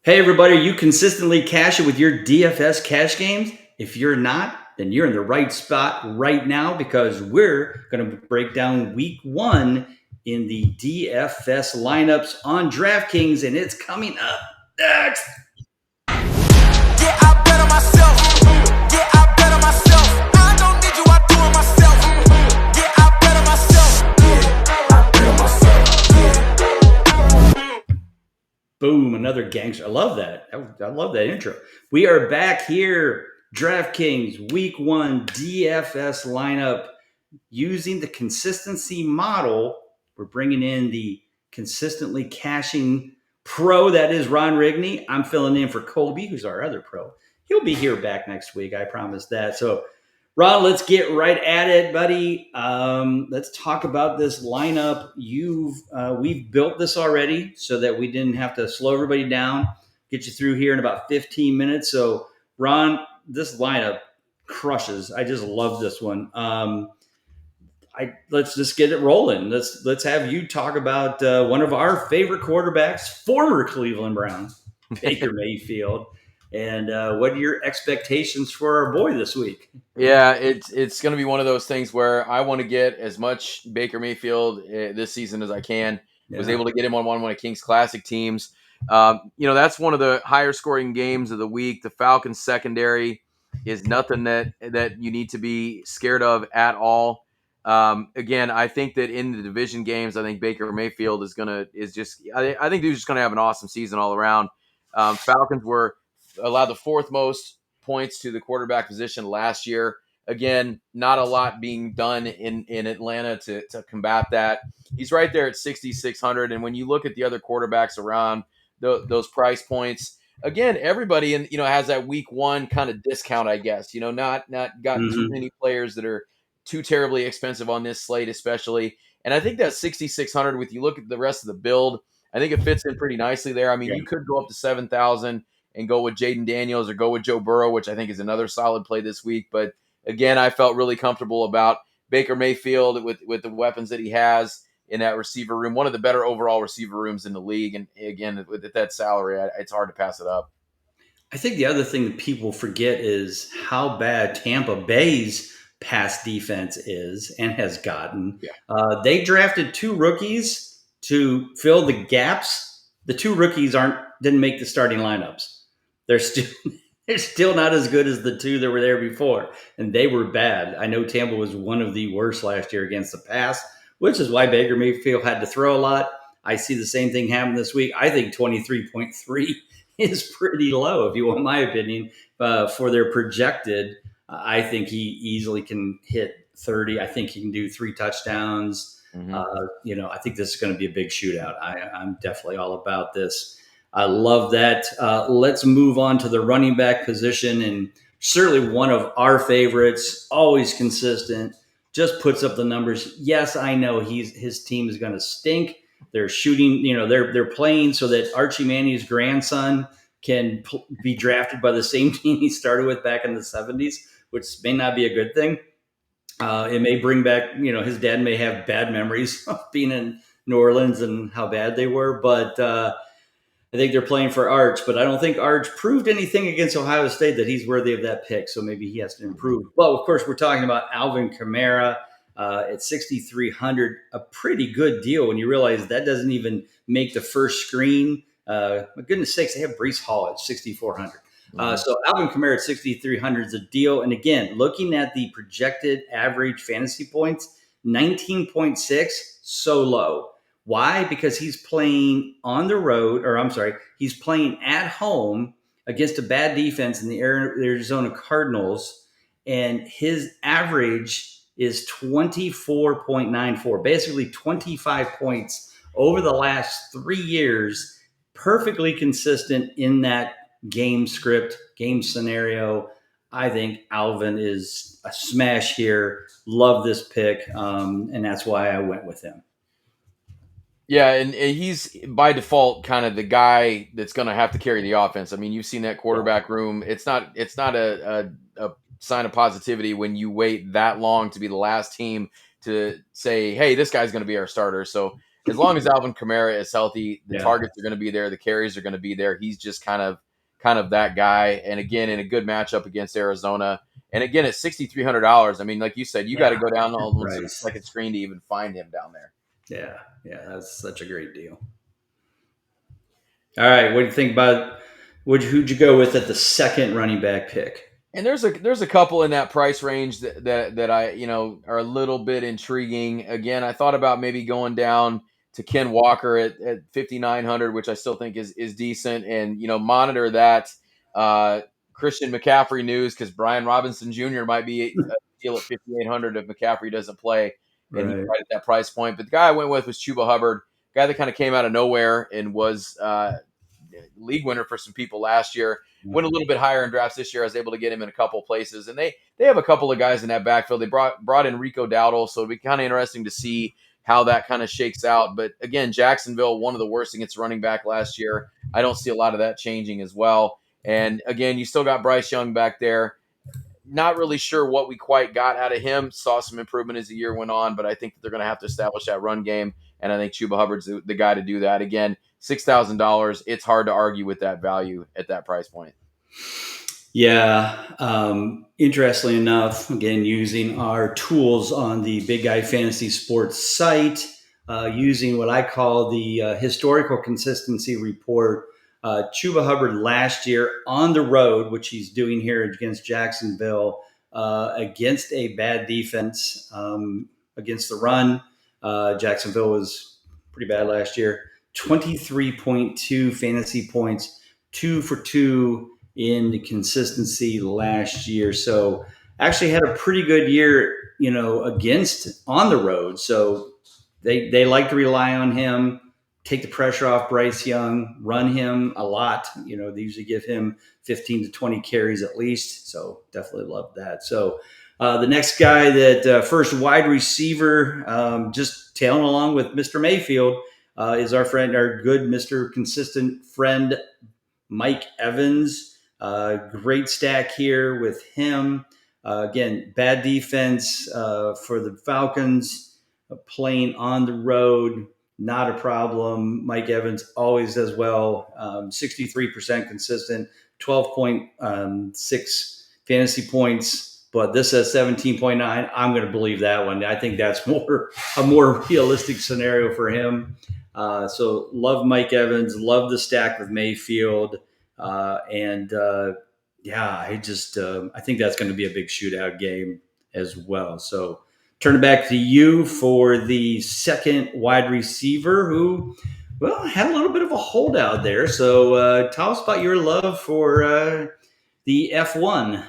Hey, everybody, are you consistently cashing with your DFS cash games? If you're not, then you're in the right spot right now because we're going to break down week one in the DFS lineups on DraftKings, and it's coming up next. Yeah, I bet on myself. Yeah, I bet on myself. I don't need you, I do it myself. Yeah, I bet on myself. Yeah, I bet on myself. Yeah. Boom, another gangster. I love that. I love that intro. We are back here, DraftKings week one DFS lineup using the consistency model. We're bringing in the consistently cashing pro that is Ron Rigney. I'm filling in for Colby, who's our other pro. He'll be here back next week. I promise that. So, Ron, let's get right at it, buddy. Let's talk about this lineup. We've built this already so that we didn't have to slow everybody down. Get you through here in about 15 minutes. So, Ron, this lineup crushes. I just love this one. Let's just get it rolling. Let's have you talk about one of our favorite quarterbacks, former Cleveland Browns, Baker Mayfield, and what are your expectations for our boy this week? Yeah, it's going to be one of those things where I want to get as much Baker Mayfield this season as I can. Was able to get him on one of Kings Classic teams. That's one of the higher scoring games of the week. The Falcons secondary is nothing that you need to be scared of at all. Again, I think that in the division games, I think Baker Mayfield I think he's just going to have an awesome season all around. Falcons were allowed the fourth most points to the quarterback position last year. Again, not a lot being done in Atlanta to combat that. He's right there at 6,600. And when you look at the other quarterbacks around those price points, again, everybody has that week one kind of discount, I guess. Not got too many players that are too terribly expensive on this slate, especially. And I think that 6,600, with you look at the rest of the build, I think it fits in pretty nicely there. I mean, you could go up to 7,000 and go with Jaden Daniels or go with Joe Burrow, which I think is another solid play this week. But again, I felt really comfortable about Baker Mayfield with the weapons that he has in that receiver room, one of the better overall receiver rooms in the league. And again, with that salary, it's hard to pass it up. I think the other thing that people forget is how bad Tampa Bay's pass defense is and has gotten. Yeah. They drafted two rookies to fill the gaps. The two rookies didn't make the starting lineups. They're still not as good as the two that were there before, and they were bad. I know Tampa was one of the worst last year against the pass, which is why Baker Mayfield had to throw a lot. I see the same thing happen this week. I think 23.3 is pretty low, if you want my opinion, for their projected. I think he easily can hit 30. I think he can do 3 touchdowns. I think this is going to be a big shootout. I'm definitely all about this. I love that. Let's move on to the running back position, and certainly one of our favorites, always consistent, just puts up the numbers. Yes, I know his team is going to stink. They're shooting, they're playing so that Archie Manny's grandson can be drafted by the same team he started with back in the 70s, which may not be a good thing. It may bring back, his dad may have bad memories of being in New Orleans and how bad they were, but I think they're playing for Arch, but I don't think Arch proved anything against Ohio State that he's worthy of that pick. So maybe he has to improve. Well, of course, we're talking about Alvin Kamara at 6,300, a pretty good deal when you realize that doesn't even make the first screen. My goodness sakes, they have Breece Hall at 6,400. So Alvin Kamara at 6,300 is a deal. And again, looking at the projected average fantasy points, 19.6, so low. Why? Because he's playing on the road, he's playing at home against a bad defense in the Arizona Cardinals, and his average is 24.94, basically 25 points over the last 3 years, perfectly consistent in that game script, game scenario. I think Alvin is a smash here. Love this pick, and that's why I went with him. Yeah, and he's by default kind of the guy that's going to have to carry the offense. I mean, you've seen that quarterback room. It's not a sign of positivity when you wait that long to be the last team to say, hey, this guy's going to be our starter. So as long as Alvin Kamara is healthy, the Yeah. targets are going to be there, the carries are going to be there. He's just kind of that guy. And again, in a good matchup against Arizona. And again, at $6,300, I mean, like you said, you got to go down almost to the Price. second screen to even find him down there. Yeah, that's such a great deal. All right, what do you think about who'd you go with at the second running back pick? And there's a couple in that price range that I are a little bit intriguing. Again, I thought about maybe going down to Ken Walker at 5,900, which I still think is decent, and monitor that Christian McCaffrey news because Brian Robinson Jr. might be a deal at 5,800 if McCaffrey doesn't play, and he's Right. right at that price point. But the guy I went with was Chuba Hubbard, guy that kind of came out of nowhere and was league winner for some people last year. Went a little bit higher in drafts this year. I was able to get him in a couple places, and they have a couple of guys in that backfield. They brought in Rico Dowdle, so it'll be kind of interesting to see how that kind of shakes out. But again, Jacksonville, one of the worst against running back last year. I don't see a lot of that changing as well. And again, you still got Bryce Young back there. Not really sure what we quite got out of him. Saw some improvement as the year went on, but I think that they're going to have to establish that run game, and I think Chuba Hubbard's the guy to do that. Again, $6,000. It's hard to argue with that value at that price point. Yeah. Interestingly enough, again, using our tools on the Big Guy Fantasy Sports site, using what I call the historical consistency report. Chuba Hubbard last year on the road, which he's doing here against Jacksonville, against a bad defense, against the run. Jacksonville was pretty bad last year. 23.2 fantasy points, 2 for 2 in the consistency last year. So actually had a pretty good year, against on the road. So they like to rely on him, take the pressure off Bryce Young, run him a lot. They usually give him 15 to 20 carries at least. So definitely love that. So the next guy that first wide receiver, just tailing along with Mr. Mayfield, is our good Mr. Consistent friend, Mike Evans. Great stack here with him. Again, bad defense for the Falcons, playing on the road, not a problem. Mike Evans always does well. 63% consistent, 12.6 fantasy points. But this says 17.9. I'm going to believe that one. I think that's a more realistic scenario for him. So love Mike Evans, love the stack with Mayfield. I think that's going to be a big shootout game as well. So turn it back to you for the second wide receiver who, had a little bit of a holdout there. So tell us about your love for the F1.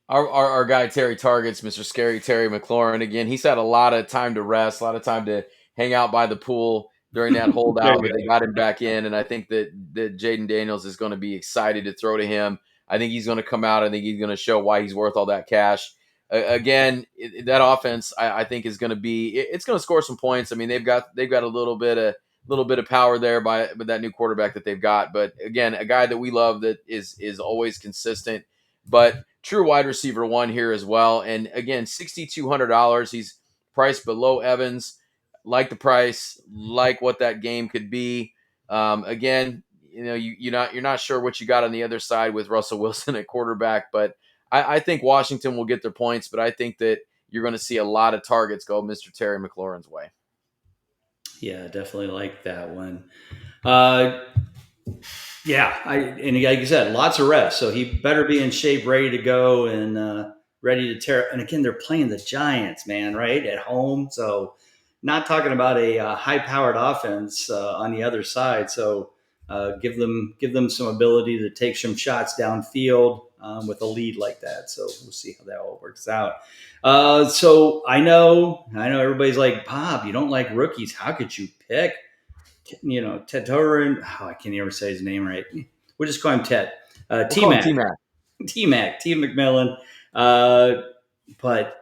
Our guy Terry Targets, Mr. Scary Terry McLaurin. Again, he's had a lot of time to rest, a lot of time to hang out by the pool during that holdout, but they got him back in, and I think that Jaden Daniels is going to be excited to throw to him. I think he's going to come out. I think he's going to show why he's worth all that cash. Again, that offense, I think, is going to be. It's going to score some points. I mean, they've got a little bit of power there with that new quarterback that they've got. But again, a guy that we love that is always consistent, but true wide receiver one here as well. And again, $6,200. He's priced below Evans. Like the price, like what that game could be. Again, you're not sure what you got on the other side with Russell Wilson at quarterback, but I think Washington will get their points. But I think that you're going to see a lot of targets go Mr. Terry McLaurin's way. Yeah, definitely like that one. And like you said, lots of rest, so he better be in shape, ready to go, and ready to tear. And again, they're playing the Giants, man, right at home. So, not talking about a high-powered offense on the other side. So, give them some ability to take some shots downfield with a lead like that. So we'll see how that all works out. So I know everybody's like, Bob, you don't like rookies. How could you pick? Tetoran. I can't ever say his name right. We'll just call him Ted. T-Mac. T-Mac. T. McMillan. But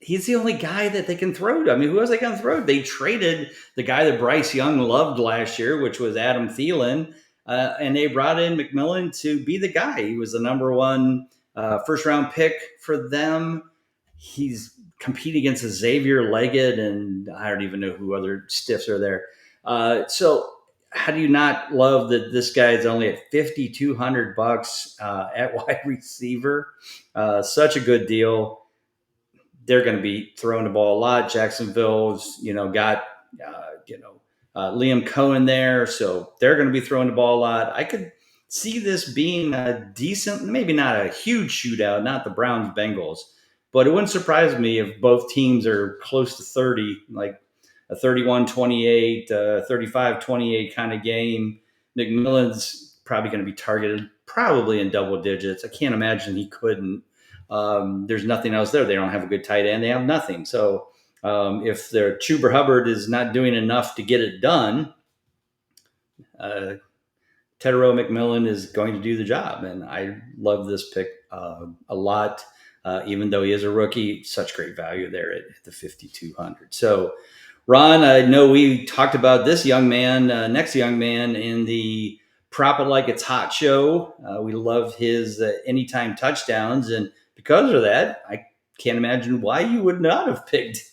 he's the only guy that they can throw to. I mean, who else they can throw? They traded the guy that Bryce Young loved last year, which was Adam Thielen, and they brought in McMillan to be the guy. He was the number one first-round pick for them. He's compete against a Xavier Leggett, and I don't even know who other stiffs are there. So how do you not love that this guy is only at $5,200 at wide receiver? Such a good deal. They're going to be throwing the ball a lot. Jacksonville's, got Liam Cohen there, so they're going to be throwing the ball a lot. I could see this being a decent, maybe not a huge shootout, not the Browns Bengals, but it wouldn't surprise me if both teams are close to 30, like a 31-28, 35-28 kind of game. McMillan's probably going to be targeted probably in double digits. I can't imagine he couldn't. There's nothing else there. They don't have a good tight end. They have nothing. So if their Chuba Hubbard is not doing enough to get it done, Tedero McMillan is going to do the job. And I love this pick a lot. Even though he is a rookie, such great value there at the 5,200. So, Ron, I know we talked about this young man, next young man in the Prop It Like It's Hot show. We love his anytime touchdowns. And because of that, I can't imagine why you would not have picked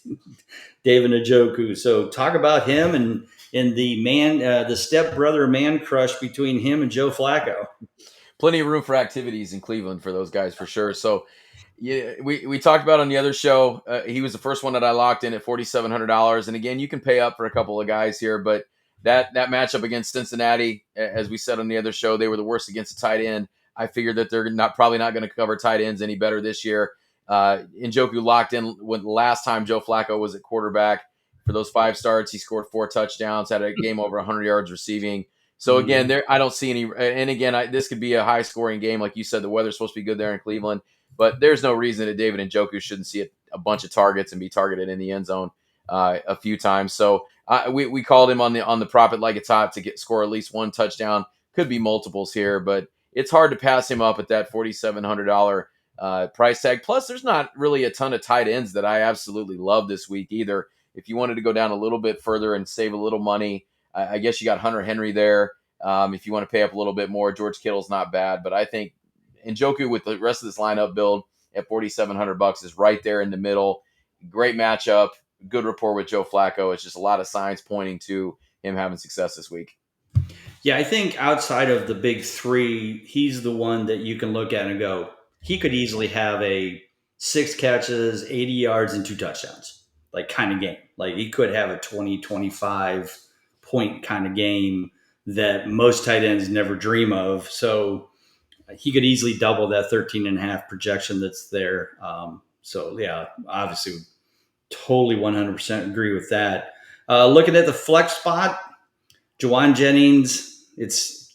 David Njoku. So talk about him and the stepbrother man crush between him and Joe Flacco. Plenty of room for activities in Cleveland for those guys for sure. So yeah, we talked about on the other show. He was the first one that I locked in at $4,700. And again, you can pay up for a couple of guys here, but that matchup against Cincinnati, as we said on the other show, they were the worst against a tight end. I figured that they're probably not going to cover tight ends any better this year. Njoku locked in when last time Joe Flacco was at quarterback. For those 5 starts, he scored 4 touchdowns, had a game over 100 yards receiving. So again, there I don't see any. And again, this could be a high-scoring game, like you said. The weather's supposed to be good there in Cleveland, but there's no reason that David Njoku shouldn't see a bunch of targets and be targeted in the end zone a few times. So we called him on the Prop It Like It's Hot to score at least 1 touchdown. Could be multiples here, but it's hard to pass him up at that $4,700 price tag. Plus, there's not really a ton of tight ends that I absolutely love this week either. If you wanted to go down a little bit further and save a little money, I guess you got Hunter Henry there. If you want to pay up a little bit more, George Kittle's not bad, but I think Njoku with the rest of this lineup build at $4,700 is right there in the middle. Great matchup, good rapport with Joe Flacco. It's just a lot of signs pointing to him having success this week. Yeah, I think outside of the big 3, he's the one that you can look at and go, he could easily have a 6 catches, 80 yards, and 2 touchdowns. Like kind of game. Like he could have a 20, 25 point kind of game that most tight ends never dream of. So he could easily double that 13.5 projection that's there. So yeah, obviously totally 100% agree with that. Looking at the flex spot, Jauan Jennings, it's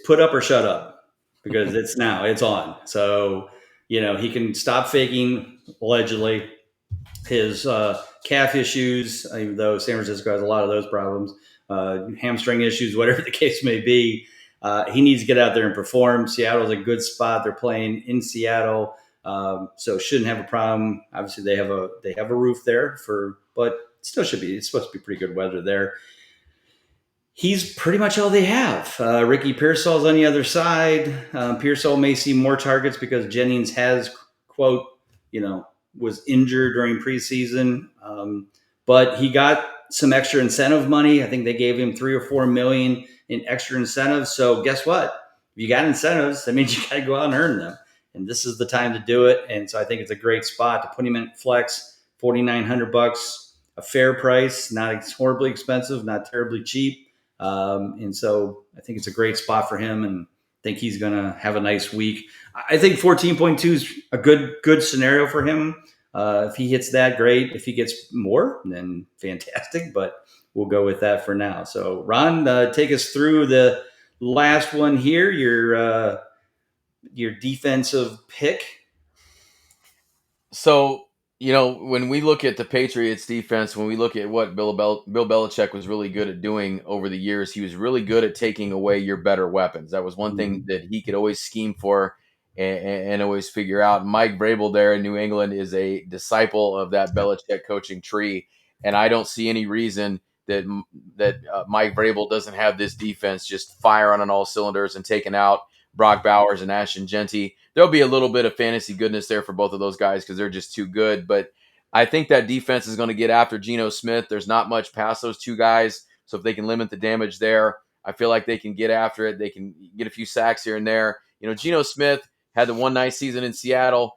put up or shut up because it's on. So, he can stop faking allegedly. His calf issues, even though San Francisco has a lot of those problems, hamstring issues, whatever the case may be, he needs to get out there and perform. Seattle's a good spot. They're playing in Seattle, so shouldn't have a problem. Obviously, they have a roof there but still should be. It's supposed to be pretty good weather there. He's pretty much all they have. Ricky Pearsall's on the other side. Pearsall may see more targets because Jennings has, quote, was injured during preseason, but he got some extra incentive money. I think they gave him $3 or $4 million in extra incentives. So guess what? If you got incentives, that means you got to go out and earn them. And this is the time to do it. And so I think it's a great spot to put him in flex, $4,900, a fair price, not horribly expensive, not terribly cheap. And so I think it's a great spot for him, and I think he's going to have a nice week. I think 14.2 is a good scenario for him. If he hits that, great. If he gets more, then fantastic. But we'll go with that for now. So, Ron, take us through the last one here. Your defensive pick. So, when we look at the Patriots defense, when we look at what Bill Belichick was really good at doing over the years, he was really good at taking away your better weapons. That was one thing that he could always scheme for and always figure out. Mike Vrabel there in New England is a disciple of that Belichick coaching tree, and I don't see any reason that Mike Vrabel doesn't have this defense just firing on all cylinders and taking out Brock Bowers and Ashton Genty. There'll be a little bit of fantasy goodness there for both of those guys because they're just too good. But I think that defense is going to get after Geno Smith. There's not much past those two guys. So if they can limit the damage there, I feel like they can get after it. They can get a few sacks here and there. Geno Smith had the one nice season in Seattle,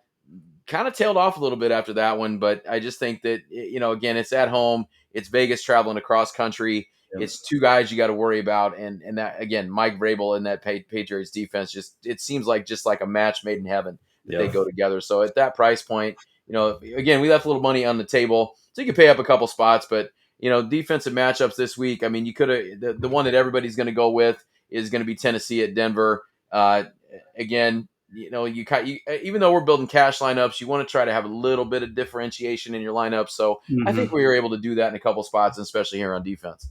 kind of tailed off a little bit after that one. But I just think that, again, it's at home. It's Vegas traveling across country. Yep. It's two guys you got to worry about. And that, again, Mike Vrabel and that Patriots defense, it seems like just like a match made in heaven that they go together. So at that price point, again, we left a little money on the table, so you can pay up a couple spots. But defensive matchups this week, I mean, you could have the one that everybody's going to go with is going to be Tennessee at Denver. Again, even though we're building cash lineups, you want to try to have a little bit of differentiation in your lineup. So I think we were able to do that in a couple spots, especially here on defense.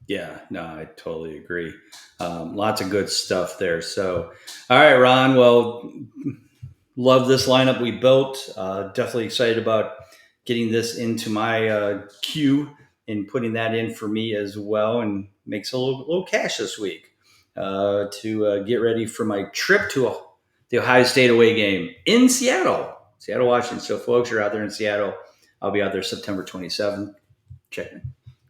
Yeah, no, I totally agree. Lots of good stuff there. So, all right, Ron. Well, love this lineup we built. Definitely excited about getting this into my queue and putting that in for me as well, and makes a little cash this week to get ready for my trip to the Ohio State away game in Seattle, Washington. So, folks, you're out there in Seattle. I'll be out there September 27th. Check me.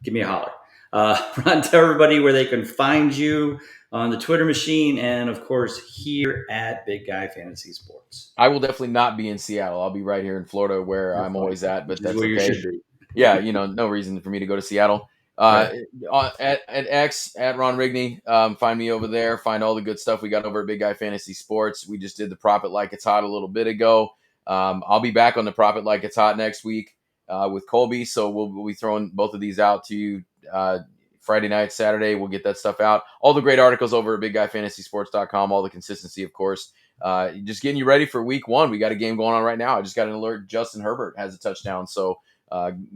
Give me a holler. Ron, tell everybody where they can find you on the Twitter machine and, of course, here at Big Guy Fantasy Sports. I will definitely not be in Seattle. I'll be right here in Florida where I'm always at, but that's where okay. you should be. Yeah, no reason for me to go to Seattle. At X, at Ron Rigney, find me over there. Find all the good stuff we got over at Big Guy Fantasy Sports. We just did the Profit Like It's Hot a little bit ago. I'll be back on the Profit Like It's Hot next week with Colby, so we'll be throwing both of these out to you Friday night, Saturday. We'll get that stuff out. All the great articles over at BigGuyFantasySports.com. All the consistency, of course. Just getting you ready for week one. We got a game going on right now. I just got an alert. Justin Herbert has a touchdown. So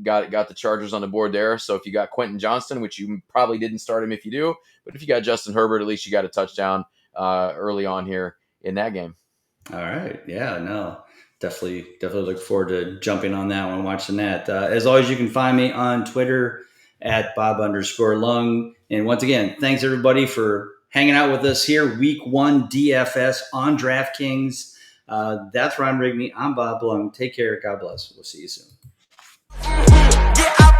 got the Chargers on the board there. So if you got Quentin Johnston, which you probably didn't start him if you do, but if you got Justin Herbert, at least you got a touchdown early on here in that game. All right. Yeah, no. Definitely look forward to jumping on that one, watching that. As always, you can find me on Twitter at Bob_Lung. And once again, thanks everybody for hanging out with us here. Week 1 DFS on DraftKings. That's Ron Rigney. I'm Bob Lung. Take care. God bless. We'll see you soon. Yeah,